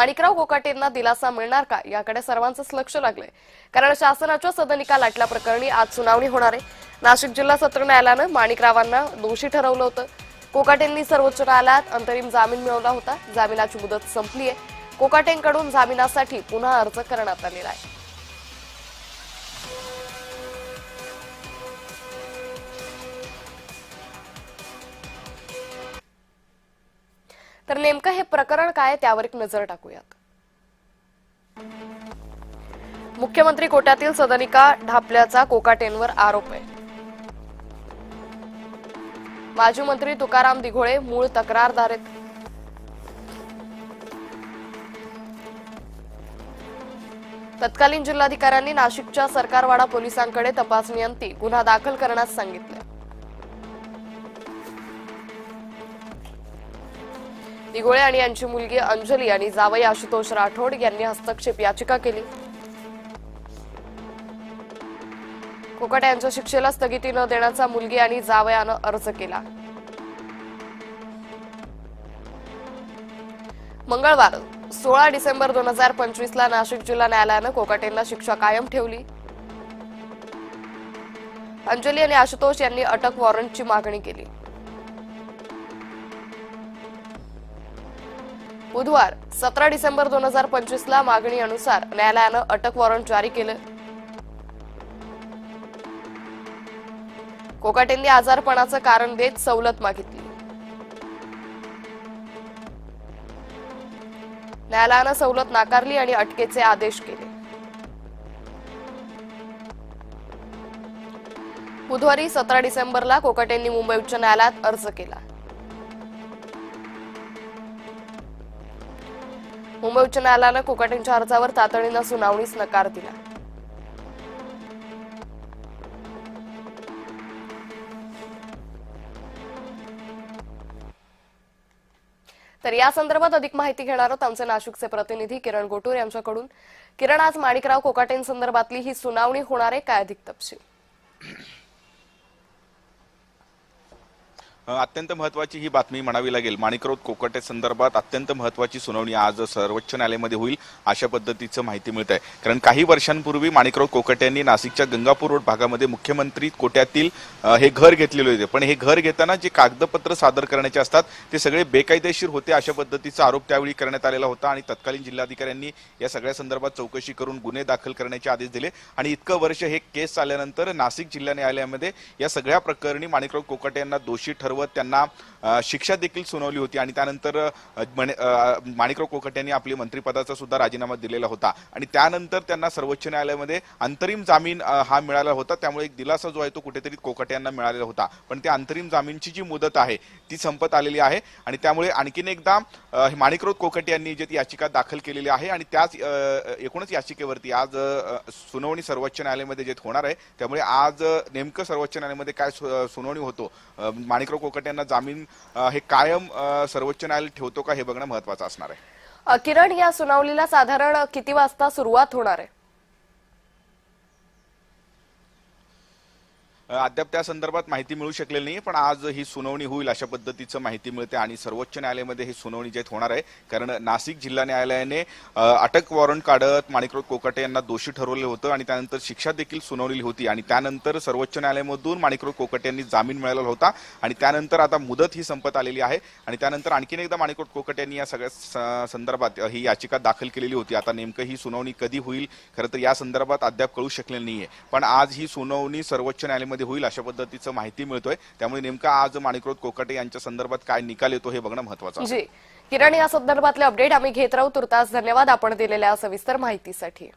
माणिकराव कोकाटेंना दिलासा मिळणार का याकडे सर्वांचंच लक्ष लागलंय। कारण शासनाच्या सदनिका लाटल्या प्रकरणी आज सुनावणी होणार आहे। नाशिक जिल्हा सत्र न्यायालयानं माणिकरावांना दोषी ठरवलं होतं। कोकाटेंनी सर्वोच्च न्यायालयात अंतरिम जामीन मिळवला होता। जामिनाची मुदत संपली आहे। कोकाटेंकडून जामिनासाठी पुन्हा अर्ज करण्यात आलेला आहे। तर नेमकं हे प्रकरण काय त्यावर एक नजर टाकूयात। मुख्यमंत्री कोट्यातील सदनिका ढापल्याचा कोकाटेंवर आरोप आहे। माजी मंत्री तुकाराम दिघोळे मूळ तक्रारदार आहेत। तत्कालीन जिल्हाधिकाऱ्यांनी नाशिकच्या सरकारवाडा पोलिसांकडे तपासणीअंती गुन्हा दाखल करण्यास सांगितले। दिघोळे आणि यांची मुलगी अंजली आणि जावई आशुतोष राठोड यांनी हस्तक्षेप याचिका केली। कोकाटे यांच्या शिक्षेला स्थगिती न देण्याचा मुलगी आणि जावयानं अर्ज केला। मंगळवार 16 डिसेंबर 2025 ला नाशिक जिल्हा न्यायालयानं कोकाटेंना शिक्षा कायम ठेवली। अंजली आणि आशुतोष यांनी अटक वॉरंटची मागणी केली। बुधवार 17 डिसेंबर 2025 ला मागणी अनुसार न्यायालयानं अटक वॉरंट जारी केलं। कोकाटेंनी आजारपणाचं कारण देत सवलत मागितली। न्यायालयानं सवलत नाकारली आणि अटकेचे आदेश केले। बुधवारी 17 डिसेंबरला कोकाटेंनी मुंबई उच्च न्यायालयात अर्ज केला। मुंबई उच्च न्यायालयानं कोकाटेंच्या अर्जावर तातडीनं सुनावणीस नकार दिला। तर या संदर्भात अधिक माहिती घेणार आहोत आमचे नाशिकचे प्रतिनिधी किरण गोटूर यांच्याकडून। किरण, आज माणिकराव कोकाटेंसंदर्भातली ही सुनावणी होणार आहे, काय अधिक तपशील? अत्यंत महत्वाची ही बातमी म्हणावी लागेल। माणिकराव कोकाटे संदर्भात अत्यंत महत्वाची सुनावणी आज सर्वोच्च न्यायालयामध्ये होईल अशा पद्धतीचं माहिती मिळत आहे। कारण काही वर्षांपूर्वी माणिकराव कोकाटे यांनी नाशिकच्या गंगापूर रोड भागामध्ये मुख्यमंत्री कोट्यातील हे घर घेतलेले होते। पण हे घर घेताना जे कागदपत्र सादर करण्याचे असतात ते सगळे बेकायदेशीर होते अशा पद्धतीचा आरोप त्यावेळी करण्यात आलेला होता आणि तत्कालीन जिल्हाधिकाऱ्यांनी या सगळ्या संदर्भात चौकशी करून गुन्हे दाखल करण्याचे आदेश दिले आणि इतकं वर्ष हे केस चालल्यानंतर नाशिक जिल्हा न्यायालयामध्ये या सगळ्या प्रकरणी माणिकराव कोकाटे यांना दोषी ठरवत त्यांना शिक्षा देखील सुनावली होती आणि त्यानंतर माणिकराव कोकाटे यांनी आपली मंत्रिपदाचा सुद्धा राजीनामा दिलेला होता आणि त्यानंतर त्यांना सर्वोच्च न्यायालयामध्ये अंतरिम जामीन हा मिळाला होता। त्यामुळे एक दिलासा जो आहे तो कुठेतरी कोकाटे यांना मिळालेला होता। पण त्या अंतरिम जामीनची जी मुदत आहे ती संपत आलेली आहे आणि त्यामुळे आणखीन एकदा माणिकराव कोकाटे यांनी जी याचिका दाखल केलेली आहे आणि त्याच एकूणच याचिकेवरती आज सुनावणी सर्वोच्च न्यायालयामध्ये जे होणार आहे। त्यामुळे आज नेमकं सर्वोच्च न्यायालयामध्ये काय सुनावणी होतो, माणिकराव कोकाटे यांना जामीन हे कायम सर्वोच्च न्यायालय ठेवतो का हे बघणं महत्त्वाचं असणार आहे। किरण, या सुनावणीला साधारण किती वाजता सुरुवात होणार आहे? अद्याप त्या संदर्भात माहिती मिळू शकलेली नाही, पण आज ही सुनावणी होईल अशा पद्धतीचं माहिती मिळते आणि सर्वोच्च न्यायालयामध्ये ही सुनावणी जे होणार आहे। कारण नाशिक जिल्हा न्यायालयाने अटक वॉरंट काढत माणिकराव कोकाटे यांना दोषी ठरवलं होतं आणि त्यानंतर शिक्षा देखील सुनावलेली होती आणि त्यानंतर सर्वोच्च न्यायालयामधून माणिकराव कोकाटे यांनी जामीन मिळालेला होता आणि त्यानंतर आता मुदत ही संपत आलेली आहे आणि त्यानंतर आणखीन एकदा माणिकराव कोकाटे यांनी या सगळ्या संदर्भात ही याचिका दाखल केलेली होती। आता नेमकं ही सुनावणी कधी होईल खरं तर या संदर्भात अद्याप कळू शकलेलं नाहीये, पण आज ही सुनावणी सर्वोच्च न्यायालयामध्ये होईल अशा पद्धतीचं माहिती मिळतोय। त्यामुळे नेमका आज माणिकराव कोकाटे यांच्या संदर्भात काय निकाल येतो हे बघणं महत्त्वाचं आहे। किरण, या संदर्भातले अपडेट आम्ही घेत राहू। तुर्तास धन्यवाद आपण दिलेल्या सविस्तर माहितीसाठी।